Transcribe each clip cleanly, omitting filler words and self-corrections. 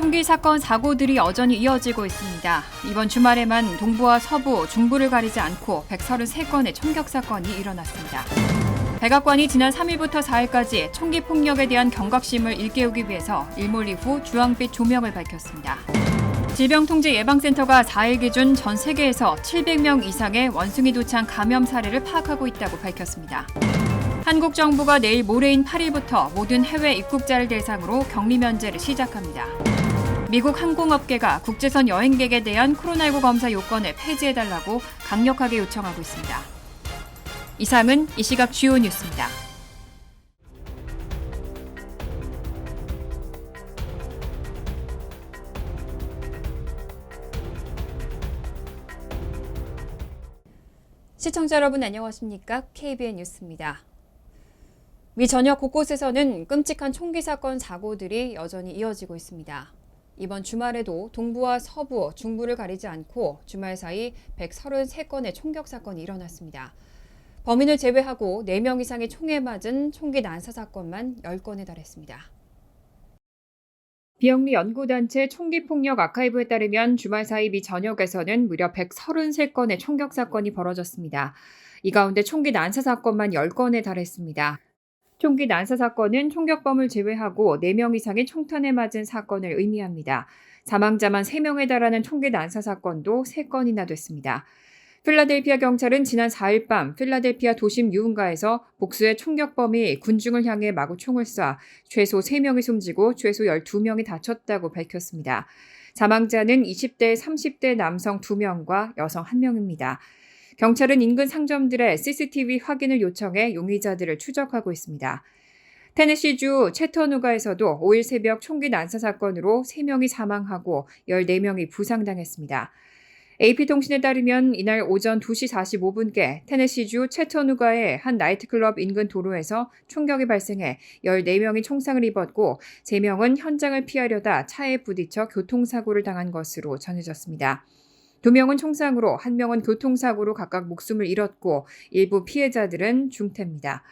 총기 사건 사고들이 여전히 이어지고 있습니다. 이번 주말에만 동부와 서부, 중부를 가리지 않고 133건의 총격 사건이 일어났습니다. 백악관이 지난 3일부터 4일까지 총기 폭력에 대한 경각심을 일깨우기 위해서 일몰 이후 주황빛 조명을 밝혔습니다. 질병통제예방센터가 4일 기준 전 세계에서 700명 이상의 원숭이 도창 감염 사례를 파악하고 있다고 밝혔습니다. 한국 정부가 내일 모레인 8일부터 모든 해외 입국자를 대상으로 격리 면제를 시작합니다. 미국 항공업계가 국제선 여행객에 대한 코로나19 검사 요건을 폐지해달라고 강력하게 요청하고 있습니다. 이상은 이 시각 주요 뉴스입니다. 시청자 여러분 안녕하십니까? KBN 뉴스입니다. 미 전역 곳곳에서는 끔찍한 총기 사건 사고들이 여전히 이어지고 있습니다. 이번 주말에도 동부와 서부, 중부를 가리지 않고 주말 사이 133건의 총격 사건이 일어났습니다. 범인을 제외하고 4명 이상의 총에 맞은 총기 난사 사건만 10건에 달했습니다. 비영리 연구단체 총기폭력 아카이브에 따르면 주말 사이 미 전역에서는 무려 133건의 총격 사건이 벌어졌습니다. 이 가운데 총기 난사 사건만 10건에 달했습니다. 총기 난사 사건은 총격범을 제외하고 4명 이상의 총탄에 맞은 사건을 의미합니다. 사망자만 3명에 달하는 총기 난사 사건도 3건이나 됐습니다. 필라델피아 경찰은 지난 4일 밤 필라델피아 도심 유흥가에서 복수의 총격범이 군중을 향해 마구 총을 쏴 최소 3명이 숨지고 최소 12명이 다쳤다고 밝혔습니다. 사망자는 20대, 30대 남성 2명과 여성 1명입니다. 경찰은 인근 상점들의 CCTV 확인을 요청해 용의자들을 추적하고 있습니다. 테네시주 채터누가에서도 5일 새벽 총기 난사 사건으로 3명이 사망하고 14명이 부상당했습니다. AP통신에 따르면 이날 오전 2시 45분께 테네시주 채터누가의 한 나이트클럽 인근 도로에서 총격이 발생해 14명이 총상을 입었고 3명은 현장을 피하려다 차에 부딪혀 교통사고를 당한 것으로 전해졌습니다. 2명은 총상으로 1명은 교통사고로 각각 목숨을 잃었고 일부 피해자들은 중태입니다.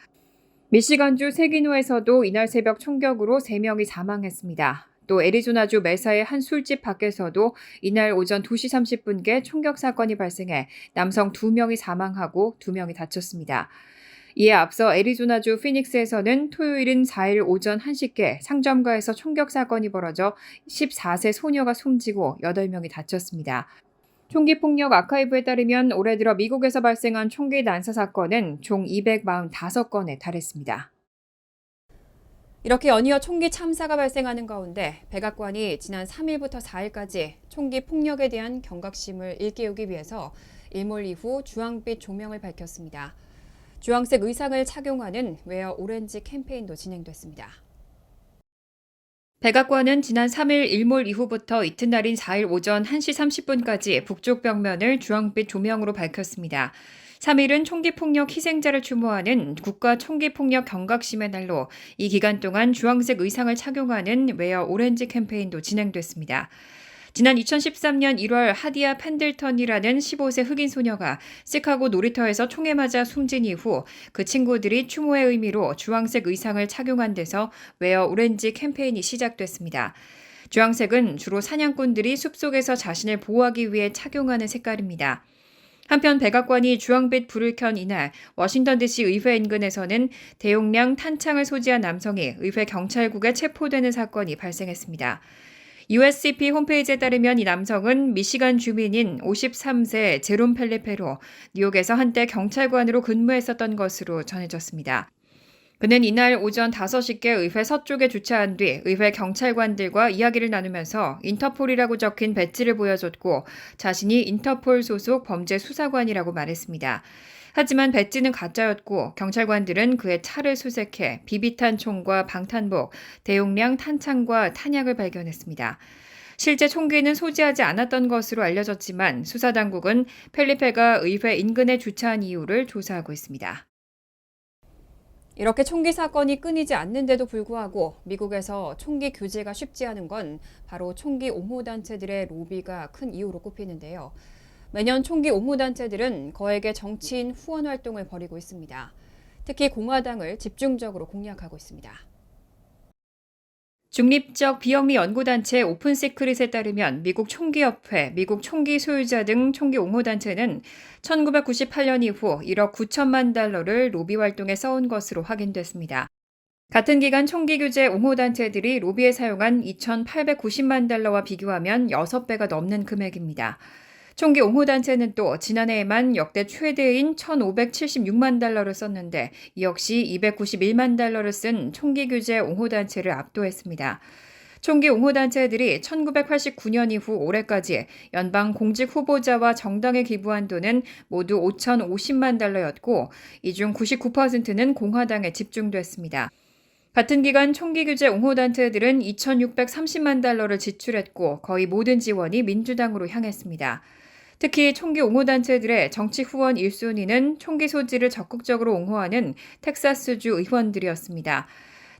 미시간주 세기노에서도 이날 새벽 총격으로 3명이 사망했습니다. 또 애리조나주 메사의 한 술집 밖에서도 이날 오전 2시 30분께 총격 사건이 발생해 남성 2명이 사망하고 2명이 다쳤습니다. 이에 앞서 애리조나주 피닉스에서는 토요일인 4일 오전 1시께 상점가에서 총격 사건이 벌어져 14세 소녀가 숨지고 8명이 다쳤습니다. 총기폭력 아카이브에 따르면 올해 들어 미국에서 발생한 총기 난사 사건은 총 245건에 달했습니다. 이렇게 연이어 총기 참사가 발생하는 가운데 백악관이 지난 3일부터 4일까지 총기 폭력에 대한 경각심을 일깨우기 위해서 일몰 이후 주황빛 조명을 밝혔습니다. 주황색 의상을 착용하는 웨어 오렌지 캠페인도 진행됐습니다. 백악관은 지난 3일 일몰 이후부터 이튿날인 4일 오전 1시 30분까지 북쪽 벽면을 주황빛 조명으로 밝혔습니다. 3일은 총기폭력 희생자를 추모하는 국가 총기폭력 경각심의 날로 이 기간 동안 주황색 의상을 착용하는 웨어 오렌지 캠페인도 진행됐습니다. 지난 2013년 1월 하디아 펜들턴이라는 15세 흑인 소녀가 시카고 놀이터에서 총에 맞아 숨진 이후 그 친구들이 추모의 의미로 주황색 의상을 착용한 데서 웨어 오렌지 캠페인이 시작됐습니다. 주황색은 주로 사냥꾼들이 숲속에서 자신을 보호하기 위해 착용하는 색깔입니다. 한편 백악관이 주황빛 불을 켠 이날 워싱턴 DC 의회 인근에서는 대용량 탄창을 소지한 남성이 의회 경찰국에 체포되는 사건이 발생했습니다. USCP 홈페이지에 따르면 이 남성은 미시간 주민인 53세 제롬 펠리페로 뉴욕에서 한때 경찰관으로 근무했었던 것으로 전해졌습니다. 그는 이날 오전 5시께 의회 서쪽에 주차한 뒤 의회 경찰관들과 이야기를 나누면서 인터폴이라고 적힌 배지를 보여줬고 자신이 인터폴 소속 범죄 수사관이라고 말했습니다. 하지만 배지는 가짜였고 경찰관들은 그의 차를 수색해 비비탄 총과 방탄복, 대용량 탄창과 탄약을 발견했습니다. 실제 총기는 소지하지 않았던 것으로 알려졌지만 수사당국은 펠리페가 의회 인근에 주차한 이유를 조사하고 있습니다. 이렇게 총기 사건이 끊이지 않는데도 불구하고 미국에서 총기 규제가 쉽지 않은 건 바로 총기 옹호단체들의 로비가 큰 이유로 꼽히는데요. 매년 총기 옹호단체들은 거액의 정치인 후원 활동을 벌이고 있습니다. 특히 공화당을 집중적으로 공략하고 있습니다. 중립적 비영리 연구단체 오픈시크릿에 따르면 미국 총기협회, 미국 총기 소유자 등 총기 옹호단체는 1998년 이후 1억 9천만 달러를 로비 활동에 써온 것으로 확인됐습니다. 같은 기간 총기 규제 옹호단체들이 로비에 사용한 2,890만 달러와 비교하면 6배가 넘는 금액입니다. 총기 옹호단체는 또 지난해에만 역대 최대인 1,576만 달러를 썼는데 이 역시 291만 달러를 쓴 총기 규제 옹호단체를 압도했습니다. 총기 옹호단체들이 1989년 이후 올해까지 연방 공직 후보자와 정당에 기부한 돈은 모두 5,050만 달러였고 이 중 99%는 공화당에 집중됐습니다. 같은 기간 총기 규제 옹호단체들은 2,630만 달러를 지출했고 거의 모든 지원이 민주당으로 향했습니다. 특히 총기 옹호단체들의 정치 후원 1순위는 총기 소지를 적극적으로 옹호하는 텍사스주 의원들이었습니다.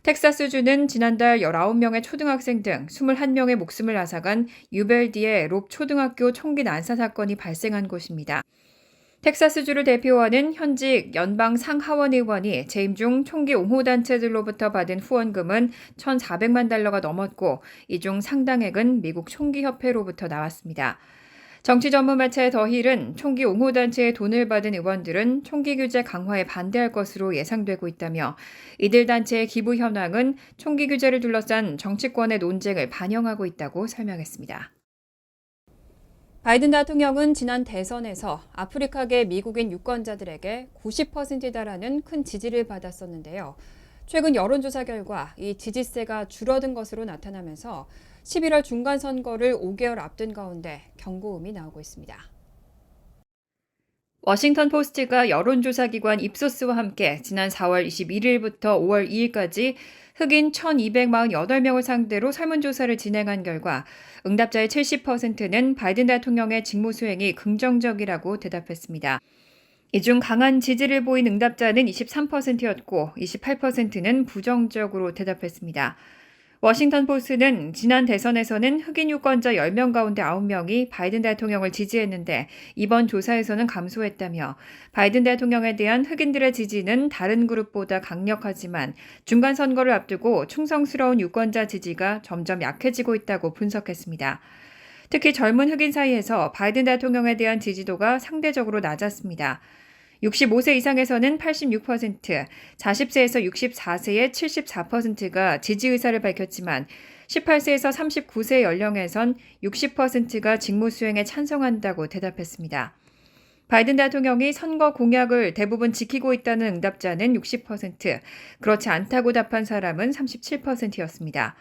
텍사스주는 지난달 19명의 초등학생 등 21명의 목숨을 앗아간 유벨디의 롭 초등학교 총기 난사 사건이 발생한 곳입니다. 텍사스주를 대표하는 현직 연방 상하원 의원이 재임 중 총기 옹호단체들로부터 받은 후원금은 1,400만 달러가 넘었고 이 중 상당액은 미국 총기협회로부터 나왔습니다. 정치 전문 매체 더힐은 총기 옹호단체의 돈을 받은 의원들은 총기 규제 강화에 반대할 것으로 예상되고 있다며 이들 단체의 기부 현황은 총기 규제를 둘러싼 정치권의 논쟁을 반영하고 있다고 설명했습니다. 바이든 대통령은 지난 대선에서 아프리카계 미국인 유권자들에게 90%에 달하는 큰 지지를 받았었는데요. 최근 여론조사 결과 이 지지세가 줄어든 것으로 나타나면서 11월 중간선거를 5개월 앞둔 가운데 경고음이 나오고 있습니다. 워싱턴 포스트가 여론조사 기관 입소스와 함께 지난 4월 21일부터 5월 2일까지 흑인 1,248명을 상대로 설문조사를 진행한 결과 응답자의 70%는 바이든 대통령의 직무 수행이 긍정적이라고 대답했습니다. 이 중 강한 지지를 보인 응답자는 23%였고 28%는 부정적으로 대답했습니다. 워싱턴 포스트는 지난 대선에서는 흑인 유권자 10명 가운데 9명이 바이든 대통령을 지지했는데 이번 조사에서는 감소했다며 바이든 대통령에 대한 흑인들의 지지는 다른 그룹보다 강력하지만 중간 선거를 앞두고 충성스러운 유권자 지지가 점점 약해지고 있다고 분석했습니다. 특히 젊은 흑인 사이에서 바이든 대통령에 대한 지지도가 상대적으로 낮았습니다. 65세 이상에서는 86%, 40세에서 64세의 74%가 지지 의사를 밝혔지만 18세에서 39세 연령에선 60%가 직무 수행에 찬성한다고 대답했습니다. 바이든 대통령이 선거 공약을 대부분 지키고 있다는 응답자는 60%, 그렇지 않다고 답한 사람은 37%였습니다.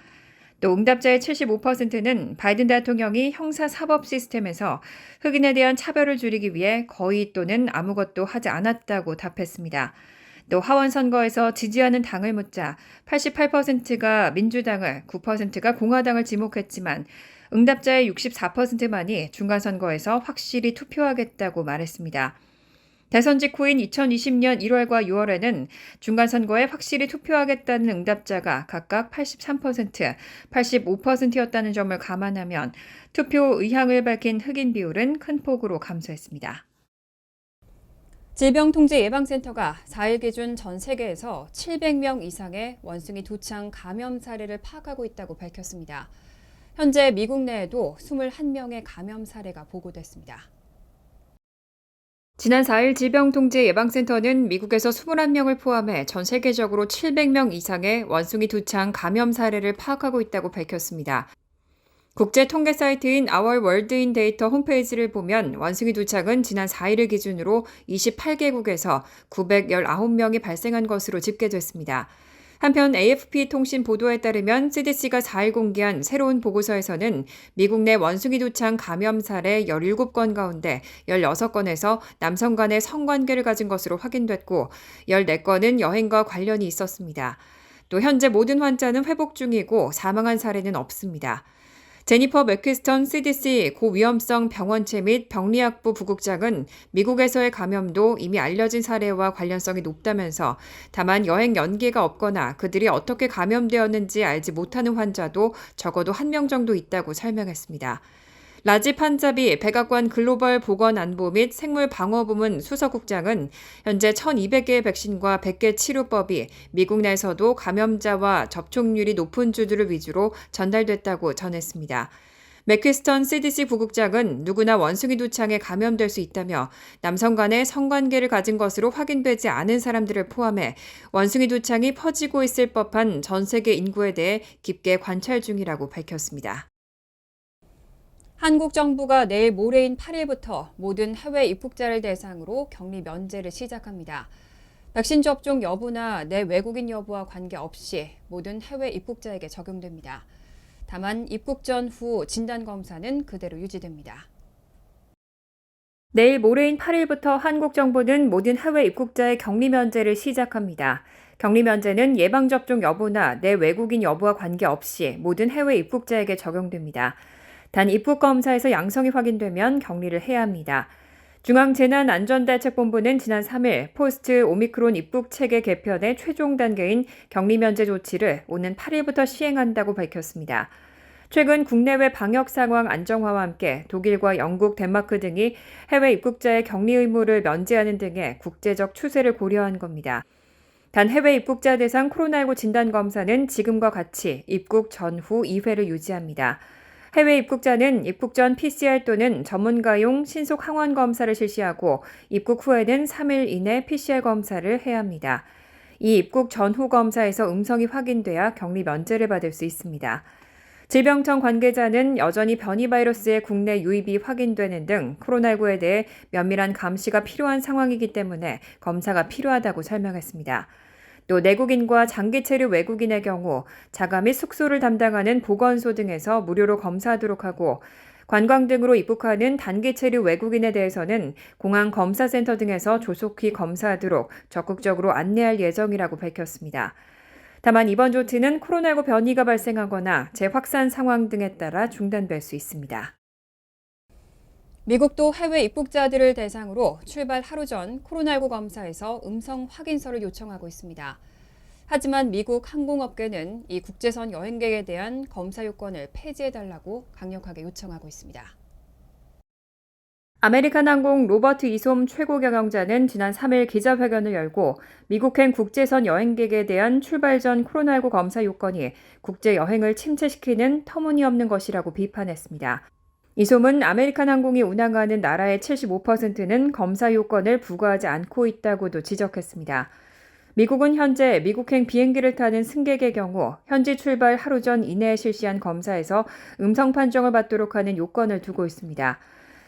또 응답자의 75%는 바이든 대통령이 형사사법 시스템에서 흑인에 대한 차별을 줄이기 위해 거의 또는 아무것도 하지 않았다고 답했습니다. 또 하원 선거에서 지지하는 당을 묻자 88%가 민주당을, 9%가 공화당을 지목했지만 응답자의 64%만이 중간선거에서 확실히 투표하겠다고 말했습니다. 대선 직후인 2020년 1월과 6월에는 중간선거에 확실히 투표하겠다는 응답자가 각각 83%, 85%였다는 점을 감안하면 투표 의향을 밝힌 흑인 비율은 큰 폭으로 감소했습니다. 질병통제예방센터가 4일 기준 전 세계에서 700명 이상의 원숭이 두창 감염 사례를 파악하고 있다고 밝혔습니다. 현재 미국 내에도 21명의 감염 사례가 보고됐습니다. 지난 4일 질병통제예방센터는 미국에서 21명을 포함해 전 세계적으로 700명 이상의 원숭이 두창 감염 사례를 파악하고 있다고 밝혔습니다. 국제 통계 사이트인 Our World in Data 홈페이지를 보면 원숭이 두창은 지난 4일을 기준으로 28개국에서 919명이 발생한 것으로 집계됐습니다. 한편 AFP 통신 보도에 따르면 CDC가 4일 공개한 새로운 보고서에서는 미국 내 원숭이 두창 감염 사례 17건 가운데 16건에서 남성 간의 성관계를 가진 것으로 확인됐고 14건은 여행과 관련이 있었습니다. 또 현재 모든 환자는 회복 중이고 사망한 사례는 없습니다. 제니퍼 맥퀴스턴 CDC 고위험성 병원체 및 병리학부 부국장은 미국에서의 감염도 이미 알려진 사례와 관련성이 높다면서 다만 여행 연계가 없거나 그들이 어떻게 감염되었는지 알지 못하는 환자도 적어도 1명 정도 있다고 설명했습니다. 라지 판자비 백악관 글로벌 보건안보 및 생물방어부문 수석국장은 현재 1,200개의 백신과 100개 치료법이 미국 내에서도 감염자와 접촉률이 높은 주들을 위주로 전달됐다고 전했습니다. 맥퀴스턴 CDC 부국장은 누구나 원숭이 두창에 감염될 수 있다며 남성 간의 성관계를 가진 것으로 확인되지 않은 사람들을 포함해 원숭이 두창이 퍼지고 있을 법한 전 세계 인구에 대해 깊게 관찰 중이라고 밝혔습니다. 한국 정부가 내일 모레인 8일부터 모든 해외 입국자를 대상으로 격리 면제를 시작합니다. 백신 접종 여부나 내 외국인 여부와 관계없이 모든 해외 입국자에게 적용됩니다. 다만 입국 전후 진단검사는 그대로 유지됩니다. 내일 모레인 8일부터 한국 정부는 모든 해외 입국자의 격리 면제를 시작합니다. 격리 면제는 예방접종 여부나 내 외국인 여부와 관계없이 모든 해외 입국자에게 적용됩니다. 단 입국검사에서 양성이 확인되면 격리를 해야 합니다. 중앙재난안전대책본부는 지난 3일 포스트 오미크론 입국체계 개편의 최종 단계인 격리 면제 조치를 오는 8일부터 시행한다고 밝혔습니다. 최근 국내외 방역 상황 안정화와 함께 독일과 영국, 덴마크 등이 해외 입국자의 격리 의무를 면제하는 등의 국제적 추세를 고려한 겁니다. 단 해외 입국자 대상 코로나19 진단검사는 지금과 같이 입국 전후 2회를 유지합니다. 해외 입국자는 입국 전 PCR 또는 전문가용 신속 항원 검사를 실시하고 입국 후에는 3일 이내 PCR 검사를 해야 합니다. 이 입국 전후 검사에서 음성이 확인돼야 격리 면제를 받을 수 있습니다. 질병청 관계자는 여전히 변이 바이러스의 국내 유입이 확인되는 등 코로나19에 대해 면밀한 감시가 필요한 상황이기 때문에 검사가 필요하다고 설명했습니다. 또 내국인과 장기 체류 외국인의 경우 자가 및 숙소를 담당하는 보건소 등에서 무료로 검사하도록 하고 관광 등으로 입국하는 단기 체류 외국인에 대해서는 공항 검사센터 등에서 조속히 검사하도록 적극적으로 안내할 예정이라고 밝혔습니다. 다만 이번 조치는 코로나19 변이가 발생하거나 재확산 상황 등에 따라 중단될 수 있습니다. 미국도 해외 입국자들을 대상으로 출발 하루 전 코로나19 검사에서 음성 확인서를 요청하고 있습니다. 하지만 미국 항공업계는 이 국제선 여행객에 대한 검사 요건을 폐지해달라고 강력하게 요청하고 있습니다. 아메리칸 항공 로버트 이솜 최고 경영자는 지난 3일 기자회견을 열고 미국행 국제선 여행객에 대한 출발 전 코로나19 검사 요건이 국제 여행을 침체시키는 터무니없는 것이라고 비판했습니다. 이솜은 아메리칸 항공이 운항하는 나라의 75%는 검사 요건을 부과하지 않고 있다고도 지적했습니다. 미국은 현재 미국행 비행기를 타는 승객의 경우 현지 출발 하루 전 이내에 실시한 검사에서 음성 판정을 받도록 하는 요건을 두고 있습니다.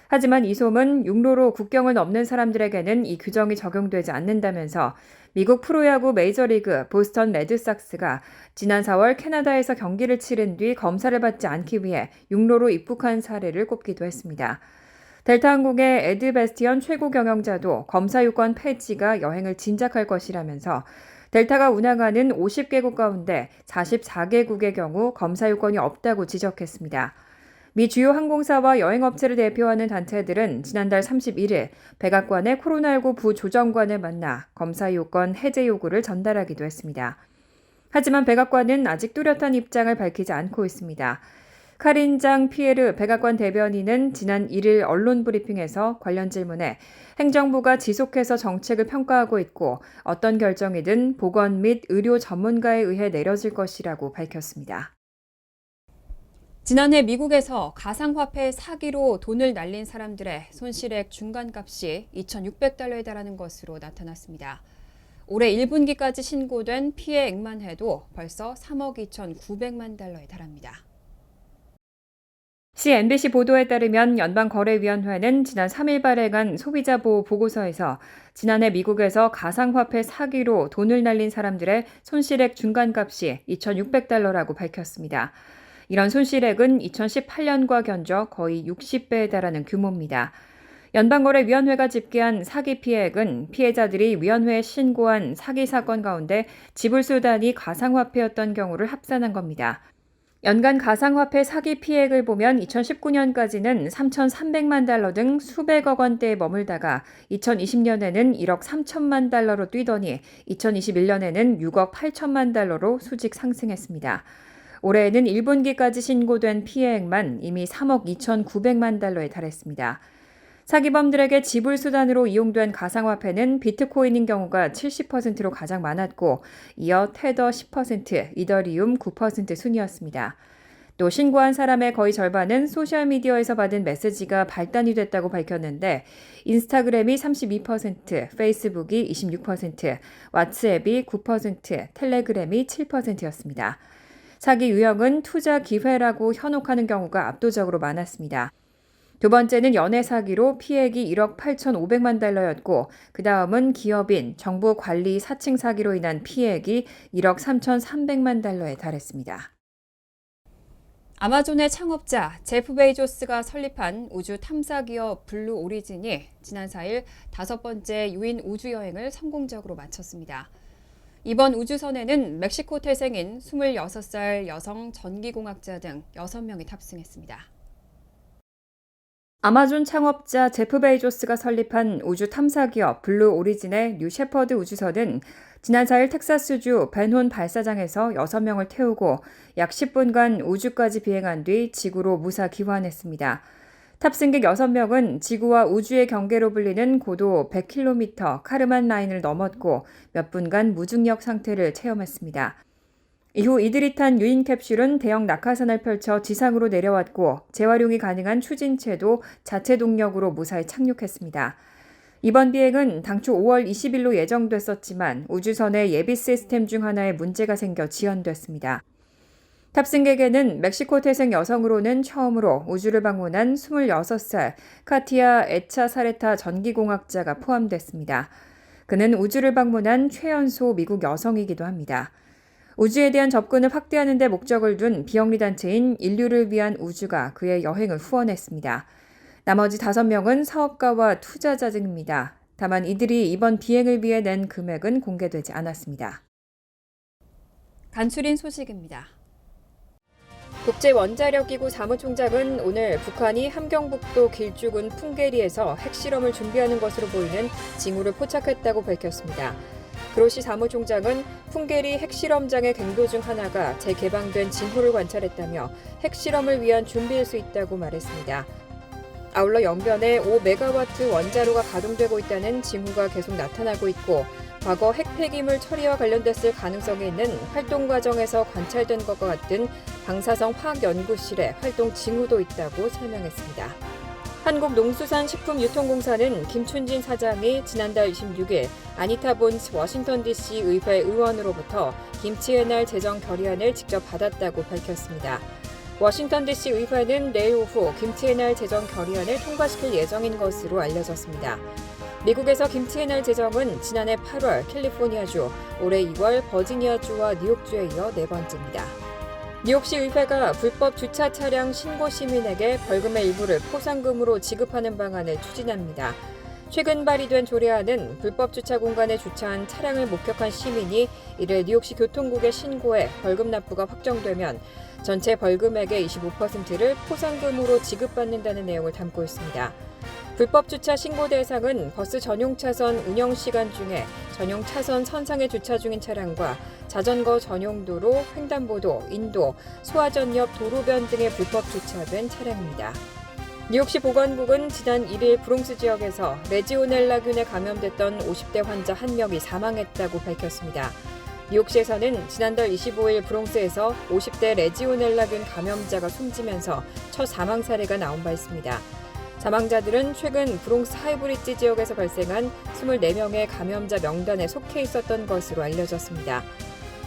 하지만 이솜은 육로로 국경을 넘는 사람들에게는 이 규정이 적용되지 않는다면서 미국 프로야구 메이저리그 보스턴 레드삭스가 지난 4월 캐나다에서 경기를 치른 뒤 검사를 받지 않기 위해 육로로 입국한 사례를 꼽기도 했습니다. 델타항공의 에드 베스티언 최고 경영자도 검사 요건 폐지가 여행을 진작할 것이라면서 델타가 운항하는 50개국 가운데 44개국의 경우 검사 요건이 없다고 지적했습니다. 미 주요 항공사와 여행업체를 대표하는 단체들은 지난달 31일 백악관의 코로나19 부조정관을 만나 검사 요건 해제 요구를 전달하기도 했습니다. 하지만 백악관은 아직 뚜렷한 입장을 밝히지 않고 있습니다. 카린 장 피에르 백악관 대변인은 지난 1일 언론 브리핑에서 관련 질문에 행정부가 지속해서 정책을 평가하고 있고 어떤 결정이든 보건 및 의료 전문가에 의해 내려질 것이라고 밝혔습니다. 지난해 미국에서 가상화폐 사기로 돈을 날린 사람들의 손실액 중간값이 2,600달러에 달하는 것으로 나타났습니다. 올해 1분기까지 신고된 피해액만 해도 벌써 3억 2,900만 달러에 달합니다. CNBC 보도에 따르면 연방거래위원회는 지난 3일 발행한 소비자보호 보고서에서 지난해 미국에서 가상화폐 사기로 돈을 날린 사람들의 손실액 중간값이 2,600달러라고 밝혔습니다. 이런 손실액은 2018년과 견적 거의 60배에 달하는 규모입니다. 연방거래위원회가 집계한 사기 피해액은 피해자들이 위원회에 신고한 사기 사건 가운데 지불수단이 가상화폐였던 경우를 합산한 겁니다. 연간 가상화폐 사기 피해액을 보면 2019년까지는 3,300만 달러 등 수백억 원대에 머물다가 2020년에는 1억 3천만 달러로 뛰더니 2021년에는 6억 8천만 달러로 수직 상승했습니다. 올해에는 1분기까지 신고된 피해액만 이미 3억 2,900만 달러에 달했습니다. 사기범들에게 지불 수단으로 이용된 가상화폐는 비트코인인 경우가 70%로 가장 많았고, 이어 테더 10%, 이더리움 9% 순이었습니다. 또 신고한 사람의 거의 절반은 소셜미디어에서 받은 메시지가 발단이 됐다고 밝혔는데, 인스타그램이 32%, 페이스북이 26%, 왓츠앱이 9%, 텔레그램이 7%였습니다. 사기 유형은 투자 기회라고 현혹하는 경우가 압도적으로 많았습니다. 두 번째는 연애 사기로 피해액이 1억 8,500만 달러였고, 그 다음은 기업인, 정부 관리 사칭 사기로 인한 피해액이 1억 3,300만 달러에 달했습니다. 아마존의 창업자 제프 베이조스가 설립한 우주 탐사 기업 블루 오리진이 지난 4일 5번째 유인 우주 여행을 성공적으로 마쳤습니다. 이번 우주선에는 멕시코 태생인 26살 여성 전기공학자 등 6명이 탑승했습니다. 아마존 창업자 제프 베이조스가 설립한 우주 탐사 기업 블루 오리진의 뉴 셰퍼드 우주선은 지난 4일 텍사스주 벤혼 발사장에서 6명을 태우고 약 10분간 우주까지 비행한 뒤 지구로 무사 귀환했습니다. 탑승객 6명은 지구와 우주의 경계로 불리는 고도 100km 카르만 라인을 넘었고 몇 분간 무중력 상태를 체험했습니다. 이후 이들이 탄 유인 캡슐은 대형 낙하산을 펼쳐 지상으로 내려왔고 재활용이 가능한 추진체도 자체 동력으로 무사히 착륙했습니다. 이번 비행은 당초 5월 20일로 예정됐었지만 우주선의 예비 시스템 중 하나에 문제가 생겨 지연됐습니다. 탑승객에는 멕시코 태생 여성으로는 처음으로 우주를 방문한 26살 카티아 에차사레타 전기공학자가 포함됐습니다. 그는 우주를 방문한 최연소 미국 여성이기도 합니다. 우주에 대한 접근을 확대하는 데 목적을 둔 비영리 단체인 인류를 위한 우주가 그의 여행을 후원했습니다. 나머지 5명은 사업가와 투자자 등입니다. 다만 이들이 이번 비행을 위해 낸 금액은 공개되지 않았습니다. 간추린 소식입니다. 국제원자력기구 사무총장은 오늘 북한이 함경북도 길쭉은 풍계리에서 핵실험을 준비하는 것으로 보이는 징후를 포착했다고 밝혔습니다. 그로시 사무총장은 풍계리 핵실험장의 갱도 중 하나가 재개방된 징후를 관찰했다며 핵실험을 위한 준비일 수 있다고 말했습니다. 아울러 영변에 5메가와트 원자로가 가동되고 있다는 징후가 계속 나타나고 있고 과거 핵 폐기물 처리와 관련됐을 가능성이 있는 활동 과정에서 관찰된 것과 같은 방사성 화학연구실의 활동 징후도 있다고 설명했습니다. 한국농수산식품유통공사는 김춘진 사장이 지난달 26일 아니타 본스 워싱턴 DC 의회 의원으로부터 김치의 날 제정 결의안을 직접 받았다고 밝혔습니다. 워싱턴 DC 의회는 내일 오후 김치의 날 제정 결의안을 통과시킬 예정인 것으로 알려졌습니다. 미국에서 김치의 날 제정은 지난해 8월 캘리포니아주, 올해 2월 버지니아주와 뉴욕주에 이어 4번째입니다. 뉴욕시 의회가 불법 주차 차량 신고 시민에게 벌금의 일부를 포상금으로 지급하는 방안을 추진합니다. 최근 발의된 조례안은 불법 주차 공간에 주차한 차량을 목격한 시민이 이를 뉴욕시 교통국에 신고해 벌금 납부가 확정되면 전체 벌금액의 25%를 포상금으로 지급받는다는 내용을 담고 있습니다. 불법 주차 신고 대상은 버스 전용 차선 운영 시간 중에 전용 차선 선상에 주차 중인 차량과 자전거 전용 도로, 횡단보도, 인도, 소화전 옆 도로변 등에 불법 주차된 차량입니다. 뉴욕시 보건국은 지난 1일 브롱스 지역에서 레지오넬라균에 감염됐던 50대 환자 1명이 사망했다고 밝혔습니다. 뉴욕시에서는 지난달 25일 브롱스에서 50대 레지오넬라균 감염자가 숨지면서 첫 사망 사례가 나온 바 있습니다. 사망자들은 최근 브롱스 하이브리지 지역에서 발생한 24명의 감염자 명단에 속해 있었던 것으로 알려졌습니다.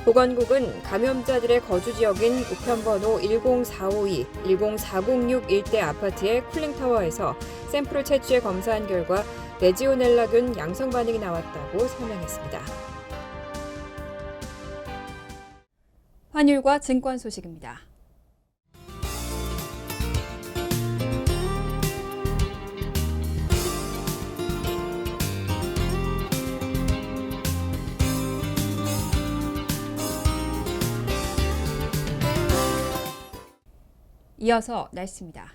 보건국은 감염자들의 거주 지역인 우편번호 10452, 10406 일대 아파트의 쿨링타워에서 샘플을 채취해 검사한 결과 레지오넬라균 양성 반응이 나왔다고 설명했습니다. 환율과 증권 소식입니다. 이어서 날씨입니다.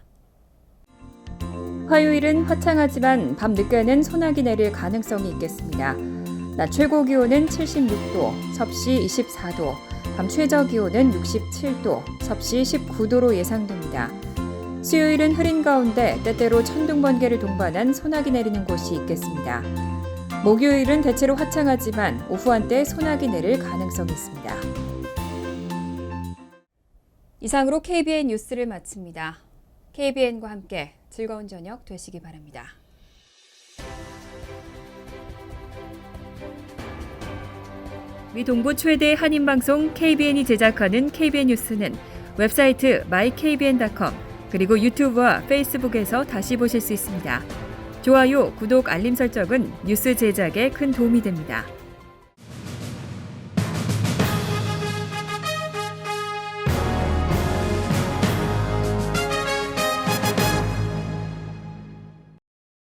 화요일은 화창하지만 밤 늦게는 소나기 내릴 가능성이 있겠습니다. 낮 최고 기온은 76도, 섭씨 24도, 밤 최저 기온은 67도, 섭씨 19도로 예상됩니다. 수요일은 흐린 가운데 때때로 천둥 번개를 동반한 소나기 내리는 곳이 있겠습니다. 목요일은 대체로 화창하지만 오후 한때 소나기 내릴 가능성이 있습니다. 이상으로 KBN 뉴스를 마칩니다. KBN과 함께 즐거운 저녁 되시기 바랍니다. 미 동부 최대 한인방송 KBN이 제작하는 KBN 뉴스는 웹사이트 mykbn.com 그리고 유튜브와 페이스북에서 다시 보실 수 있습니다. 좋아요, 구독, 알림 설정은 뉴스 제작에 큰 도움이 됩니다.